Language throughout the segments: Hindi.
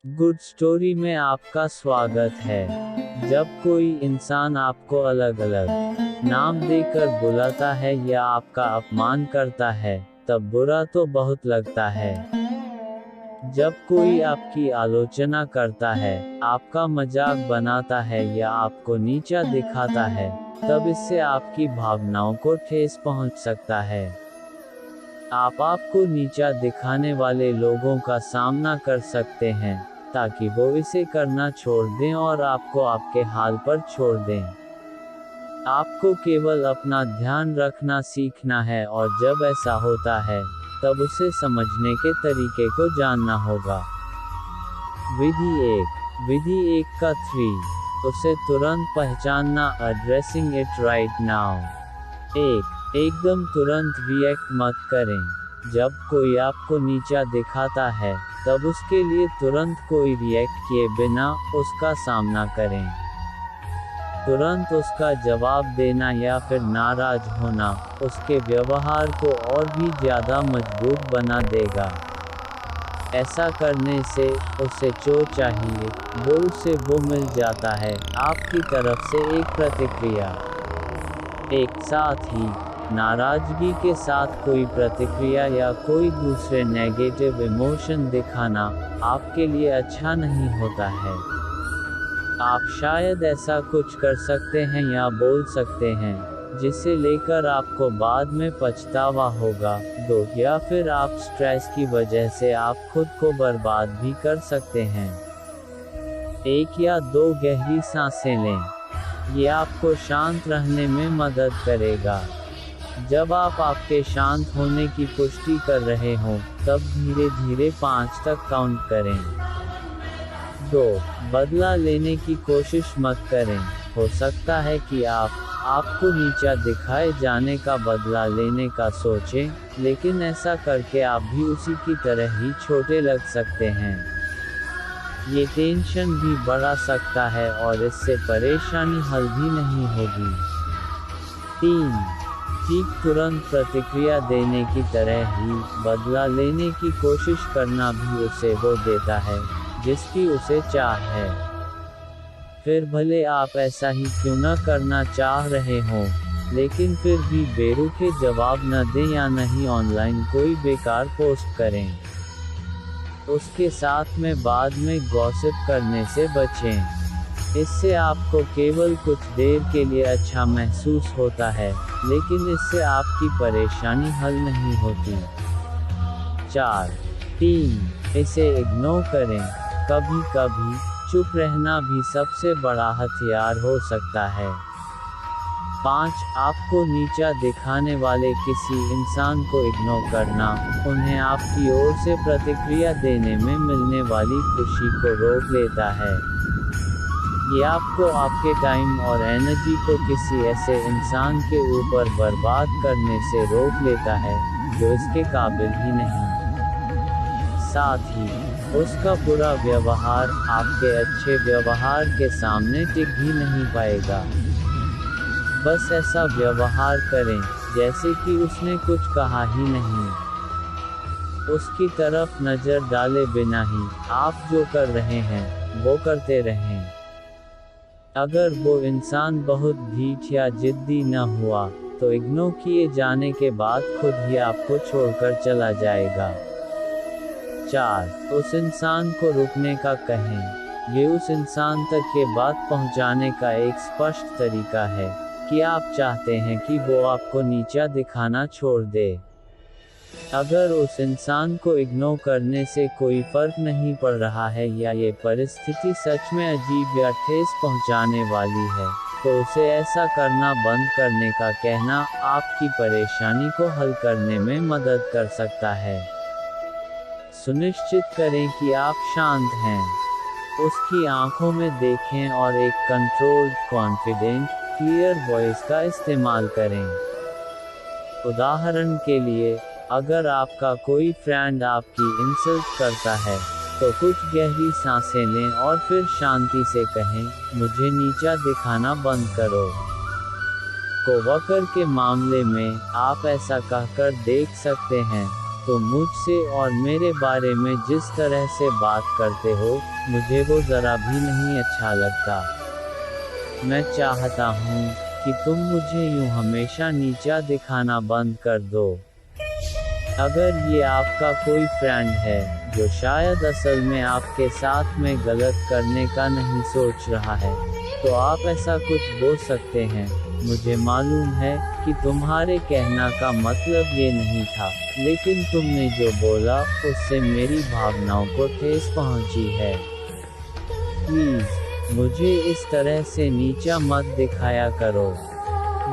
गुड स्टोरी में आपका स्वागत है। जब कोई इंसान आपको अलग अलग नाम देकर बुलाता है या आपका अपमान करता है, तब बुरा तो बहुत लगता है। जब कोई आपकी आलोचना करता है, आपका मजाक बनाता है या आपको नीचा दिखाता है, तब इससे आपकी भावनाओं को ठेस पहुंच सकता है। आपको नीचा दिखाने वाले लोगों का सामना कर सकते हैं, ताकि वो इसे करना छोड़ दें और आपको आपके हाल पर छोड़ दें। आपको केवल अपना ध्यान रखना सीखना है और जब ऐसा होता है, तब उसे समझने के तरीके को जानना होगा। विधि 1। विधि 1 का 3, उसे तुरंत पहचानना, एड्रेसिंग इट राइट नाउ। 1। एकदम तुरंत रिएक्ट मत करें। जब कोई आपको नीचा दिखाता है, तब उसके लिए तुरंत कोई रिएक्ट किए बिना उसका सामना करें। तुरंत उसका जवाब देना या फिर नाराज होना उसके व्यवहार को और भी ज़्यादा मजबूत बना देगा। ऐसा करने से उसे जो चाहिए वो उसे वो मिल जाता है, आपकी तरफ से एक प्रतिक्रिया। एक साथ ही नाराजगी के साथ कोई प्रतिक्रिया या कोई दूसरे नेगेटिव इमोशन दिखाना आपके लिए अच्छा नहीं होता है। आप शायद ऐसा कुछ कर सकते हैं या बोल सकते हैं जिसे लेकर आपको बाद में पछतावा होगा। 2। या फिर आप स्ट्रेस की वजह से आप खुद को बर्बाद भी कर सकते हैं। 1 या 2 गहरी सांसें लें। ये आपको शांत रहने में मदद करेगा। जब आप आपके शांत होने की पुष्टि कर रहे हों, तब धीरे धीरे 5 तक काउंट करें। 2। बदला लेने की कोशिश मत करें। हो सकता है कि आपको नीचा दिखाए जाने का बदला लेने का सोचें, लेकिन ऐसा करके आप भी उसी की तरह ही छोटे लग सकते हैं। ये टेंशन भी बढ़ा सकता है और इससे परेशानी हल भी नहीं होगी। 3। ठीक तुरंत प्रतिक्रिया देने की तरह ही बदला लेने की कोशिश करना भी उसे वो देता है जिसकी उसे चाह है। फिर भले आप ऐसा ही क्यों न करना चाह रहे हों, लेकिन फिर भी बेरुखे जवाब न दें या नहीं ऑनलाइन कोई बेकार पोस्ट करें। उसके साथ में बाद में गॉसिप करने से बचें। इससे आपको केवल कुछ देर के लिए अच्छा महसूस होता है, लेकिन इससे आपकी परेशानी हल नहीं होती। 4। 3। इसे इग्नोर करें। कभी कभी चुप रहना भी सबसे बड़ा हथियार हो सकता है। 5। आपको नीचा दिखाने वाले किसी इंसान को इग्नोर करना उन्हें आपकी ओर से प्रतिक्रिया देने में मिलने वाली खुशी को रोक लेता है। ये आपको आपके टाइम और एनर्जी को किसी ऐसे इंसान के ऊपर बर्बाद करने से रोक लेता है जो इसके काबिल ही नहीं। साथ ही उसका बुरा व्यवहार आपके अच्छे व्यवहार के सामने टिक भी नहीं पाएगा। बस ऐसा व्यवहार करें जैसे कि उसने कुछ कहा ही नहीं। उसकी तरफ नज़र डाले बिना ही आप जो कर रहे हैं वो करते रहें। अगर वो इंसान बहुत ढीठ या जिद्दी न हुआ, तो इग्नोर किए जाने के बाद खुद ही आपको छोड़कर चला जाएगा। 4। उस इंसान को रुकने का कहें। ये उस इंसान तक ये बात पहुंचाने का एक स्पष्ट तरीका है कि आप चाहते हैं कि वो आपको नीचा दिखाना छोड़ दे। अगर उस इंसान को इग्नोर करने से कोई फर्क नहीं पड़ रहा है या ये परिस्थिति सच में अजीब या ठेस पहुंचाने वाली है, तो उसे ऐसा करना बंद करने का कहना आपकी परेशानी को हल करने में मदद कर सकता है। सुनिश्चित करें कि आप शांत हैं। उसकी आंखों में देखें और एक कंट्रोल्ड, कॉन्फिडेंट, क्लियर वॉइस का इस्तेमाल करें। उदाहरण के लिए, अगर आपका कोई फ्रेंड आपकी इंसल्ट करता है, तो कुछ गहरी सांसें लें और फिर शांति से कहें, मुझे नीचा दिखाना बंद करो। कोवर्कर के मामले में आप ऐसा कहकर देख सकते हैं, तुम मुझसे और मेरे बारे में जिस तरह से बात करते हो, मुझे वो ज़रा भी नहीं अच्छा लगता। मैं चाहता हूँ कि तुम मुझे यूँ हमेशा नीचा दिखाना बंद कर दो। अगर ये आपका कोई फ्रेंड है, जो शायद असल में आपके साथ में गलत करने का नहीं सोच रहा है, तो आप ऐसा कुछ बोल सकते हैं, मुझे मालूम है कि तुम्हारे कहना का मतलब ये नहीं था, लेकिन तुमने जो बोला उससे मेरी भावनाओं को ठेस पहुंची है। प्लीज मुझे इस तरह से नीचा मत दिखाया करो।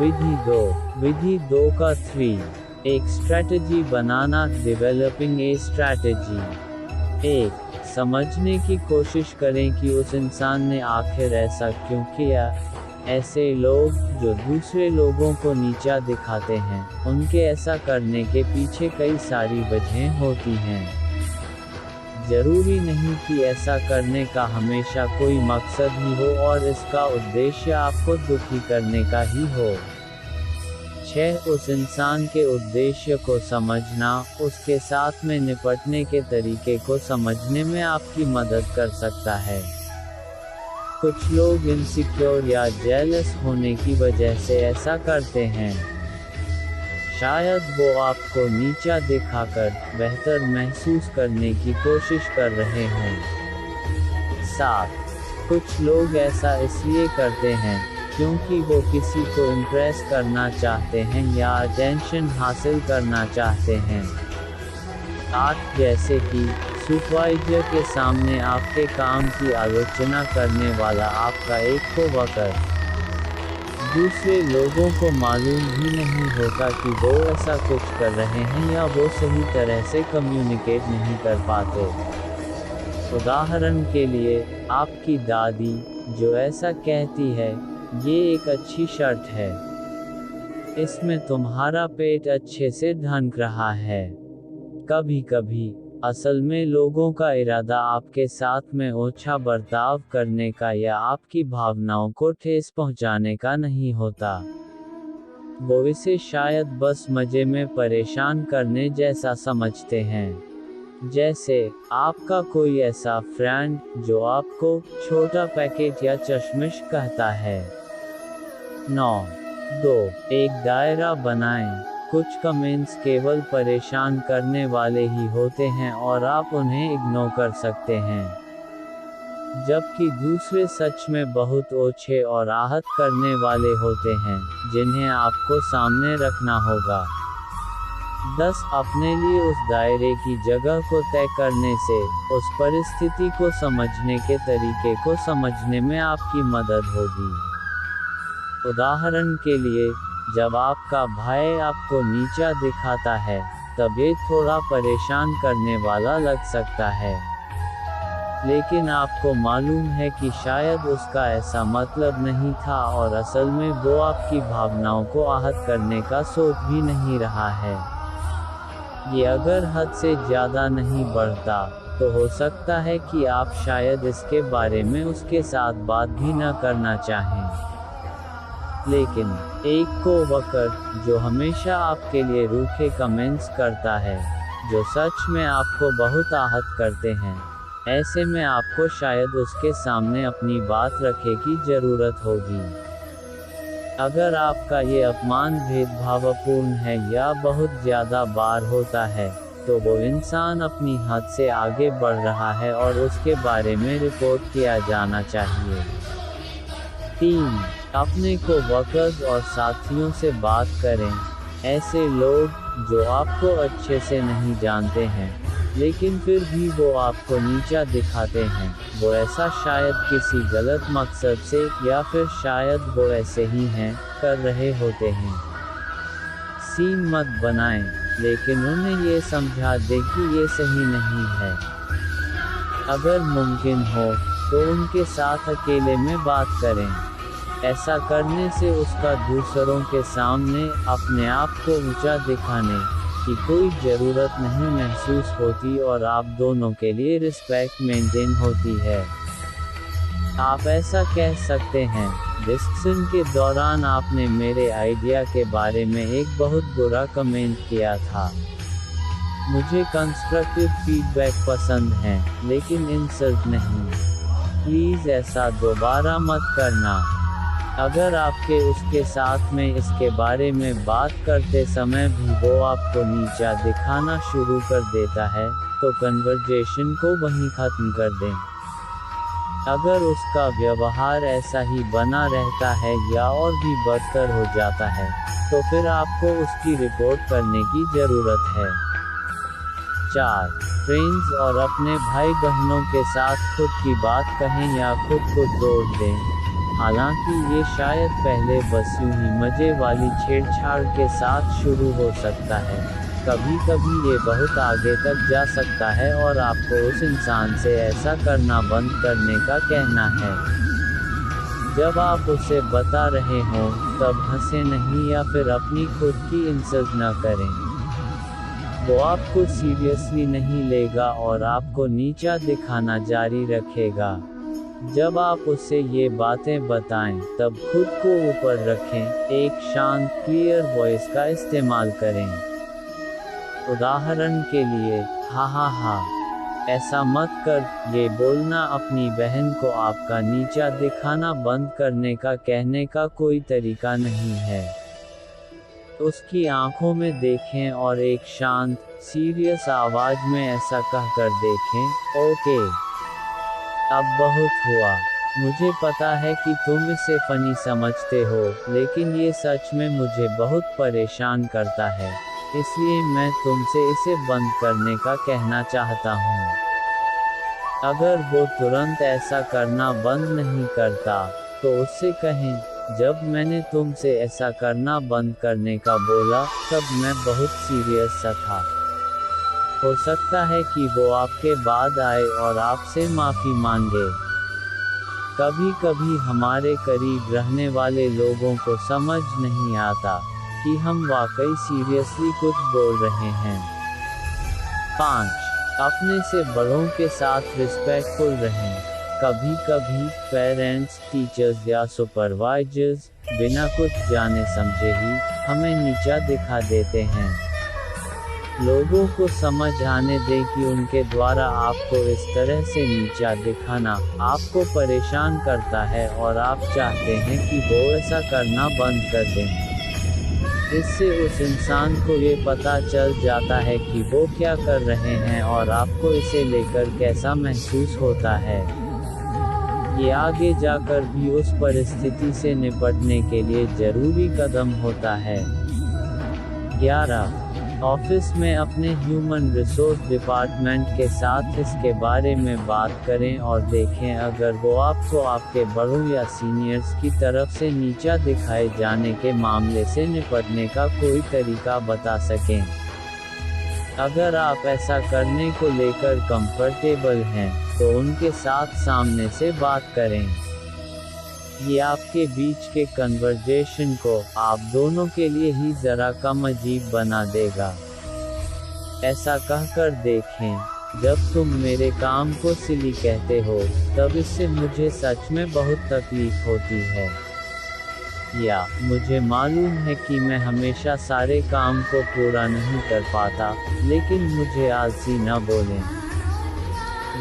विधि 2 का 3, एक strategy banana, developing a strategy. 1. समझने की कोशिश करें कि उस इंसान ने आखिर ऐसा क्यों किया। ऐसे लोग जो दूसरे लोगों को नीचा दिखाते हैं, उनके ऐसा करने के पीछे कई सारी वजहें होती हैं। जरूरी नहीं कि ऐसा करने का हमेशा कोई मकसद ही हो और इसका उद्देश्य आपको दुखी करने का ही हो। 6. उस इंसान के उद्देश्य को समझना उसके साथ में निपटने के तरीके को समझने में आपकी मदद कर सकता है। कुछ लोग इनसिक्योर या जेलस होने की वजह से ऐसा करते हैं। शायद वो आपको नीचा दिखाकर बेहतर महसूस करने की कोशिश कर रहे हों। 7. कुछ लोग ऐसा इसलिए करते हैं क्योंकि वो किसी को इम्प्रेस करना चाहते हैं या अटेंशन हासिल करना चाहते हैं। 8. जैसे कि सुपरवाइजर के सामने आपके काम की आलोचना करने वाला आपका एक कोवर्कर। दूसरे लोगों को मालूम ही नहीं होता कि वो ऐसा कुछ कर रहे हैं या वो सही तरह से कम्युनिकेट नहीं कर पाते। उदाहरण के लिए, आपकी दादी, जो ऐसा कहती है, ये एक अच्छी शर्ट है, इसमें तुम्हारा पेट अच्छे से ढंक रहा है। कभी कभी असल में लोगों का इरादा आपके साथ में ओछा बर्ताव करने का या आपकी भावनाओं को ठेस पहुंचाने का नहीं होता। वो इसे शायद बस मजे में परेशान करने जैसा समझते हैं। जैसे आपका कोई ऐसा फ्रेंड जो आपको छोटा पैकेट या चश्मिश कहता है। 9. 2. एक दायरा बनाएं। कुछ कमेंट्स केवल परेशान करने वाले ही होते हैं और आप उन्हें इग्नोर कर सकते हैं, जबकि दूसरे सच में बहुत ओछे और आहत करने वाले होते हैं, जिन्हें आपको सामने रखना होगा। 10. अपने लिए उस दायरे की जगह को तय करने से उस परिस्थिति को समझने के तरीके को समझने में आपकी मदद होगी। उदाहरण के लिए, जब आपका भाई आपको नीचा दिखाता है, तब ये थोड़ा परेशान करने वाला लग सकता है, लेकिन आपको मालूम है कि शायद उसका ऐसा मतलब नहीं था और असल में वो आपकी भावनाओं को आहत करने का सोच भी नहीं रहा है। ये अगर हद से ज़्यादा नहीं बढ़ता, तो हो सकता है कि आप शायद इसके बारे में उसके साथ बात भी न करना चाहें। लेकिन एक कोवर्कर जो हमेशा आपके लिए रूखे कमेंट्स करता है, जो सच में आपको बहुत आहत करते हैं, ऐसे में आपको शायद उसके सामने अपनी बात रखने की ज़रूरत होगी। अगर आपका ये अपमान भेदभावपूर्ण है या बहुत ज़्यादा बार होता है, तो वो इंसान अपनी हद से आगे बढ़ रहा है और उसके बारे में रिपोर्ट किया जाना चाहिए। 3. अपने कोवर्कर्स और साथियों से बात करें। ऐसे लोग जो आपको अच्छे से नहीं जानते हैं, लेकिन फिर भी वो आपको नीचा दिखाते हैं, वो ऐसा शायद किसी गलत मकसद से या फिर शायद वो ऐसे ही हैं, कर रहे होते हैं। सीन मत बनाएं, लेकिन उन्हें ये समझा दें कि ये सही नहीं है। अगर मुमकिन हो तो उनके साथ अकेले में बात करें। ऐसा करने से उसका दूसरों के सामने अपने आप को ऊंचा दिखाने की कोई ज़रूरत नहीं महसूस होती और आप दोनों के लिए रिस्पेक्ट मेंटेन होती है। आप ऐसा कह सकते हैं, डिस्कशन के दौरान आपने मेरे आइडिया के बारे में एक बहुत बुरा कमेंट किया था। मुझे कंस्ट्रक्टिव फीडबैक पसंद है, लेकिन इंसल्ट नहीं। प्लीज़ ऐसा दोबारा मत करना। अगर आपके उसके साथ में इसके बारे में बात करते समय भी वो आपको नीचा दिखाना शुरू कर देता है, तो कन्वर्जेशन को वहीं ख़त्म कर दें। अगर उसका व्यवहार ऐसा ही बना रहता है या और भी बदतर हो जाता है, तो फिर आपको उसकी रिपोर्ट करने की ज़रूरत है। 4. फ्रेंड्स और अपने भाई बहनों के साथ खुद की बात कहें या खुद को तोड़ दें। हालांकि ये शायद पहले बस यूं ही मज़े वाली छेड़छाड़ के साथ शुरू हो सकता है, कभी कभी ये बहुत आगे तक जा सकता है और आपको उस इंसान से ऐसा करना बंद करने का कहना है। जब आप उसे बता रहे हों, तब हंसे नहीं या फिर अपनी खुद की इंसल्ट न करें। वो आपको सीरियसली नहीं लेगा और आपको नीचा दिखाना जारी रखेगा। जब आप उसे ये बातें बताएं, तब खुद को ऊपर रखें, एक शांत क्लियर वॉइस का इस्तेमाल करें। उदाहरण के लिए, हा हा हा, ऐसा मत कर। ये बोलना अपनी बहन को आपका नीचा दिखाना बंद करने का कहने का कोई तरीका नहीं है। उसकी आंखों में देखें और एक शांत, सीरियस आवाज में ऐसा कहकर देखें, ओके, अब बहुत हुआ। मुझे पता है कि तुम इसे फनी समझते हो, लेकिन ये सच में मुझे बहुत परेशान करता है, इसलिए मैं तुमसे इसे बंद करने का कहना चाहता हूँ। अगर वो तुरंत ऐसा करना बंद नहीं करता, तो उससे कहें, जब मैंने तुमसे ऐसा करना बंद करने का बोला, तब मैं बहुत सीरियस सा था। हो सकता है कि वो आपके बाद आए और आपसे माफ़ी मांगे। कभी कभी हमारे करीब रहने वाले लोगों को समझ नहीं आता कि हम वाकई सीरियसली कुछ बोल रहे हैं। 5. अपने से बड़ों के साथ रिस्पेक्टफुल रहें। कभी कभी पेरेंट्स, टीचर्स या सुपरवाइजर्स बिना कुछ जाने समझे ही हमें नीचा दिखा देते हैं। लोगों को समझ आने दें कि उनके द्वारा आपको इस तरह से नीचा दिखाना आपको परेशान करता है और आप चाहते हैं कि वो ऐसा करना बंद कर दें। इससे उस इंसान को ये पता चल जाता है कि वो क्या कर रहे हैं और आपको इसे लेकर कैसा महसूस होता है। ये आगे जाकर भी उस परिस्थिति से निपटने के लिए जरूरी कदम होता है। 11. ऑफिस में अपने ह्यूमन रिसोर्स डिपार्टमेंट के साथ इसके बारे में बात करें और देखें अगर वो आपको आपके बड़ों या सीनियर्स की तरफ से नीचा दिखाए जाने के मामले से निपटने का कोई तरीका बता सकें। अगर आप ऐसा करने को लेकर कंफर्टेबल हैं, तो उनके साथ सामने से बात करें। ये आपके बीच के कन्वर्जेशन को आप दोनों के लिए ही जरा कम अजीब बना देगा। ऐसा कहकर देखें, जब तुम मेरे काम को सिली कहते हो, तब इससे मुझे सच में बहुत तकलीफ होती है। या मुझे मालूम है कि मैं हमेशा सारे काम को पूरा नहीं कर पाता, लेकिन मुझे आलसी न बोलें।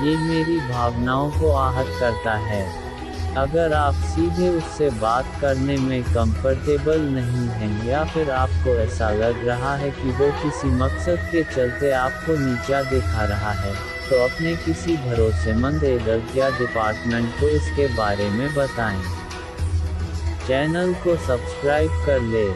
ये मेरी भावनाओं को आहत करता है। अगर आप सीधे उससे बात करने में कंफर्टेबल नहीं हैं या फिर आपको ऐसा लग रहा है कि वो किसी मकसद के चलते आपको नीचा दिखा रहा है, तो अपने किसी भरोसेमंद एडल्ट या डिपार्टमेंट को इसके बारे में बताएं। चैनल को सब्सक्राइब कर ले।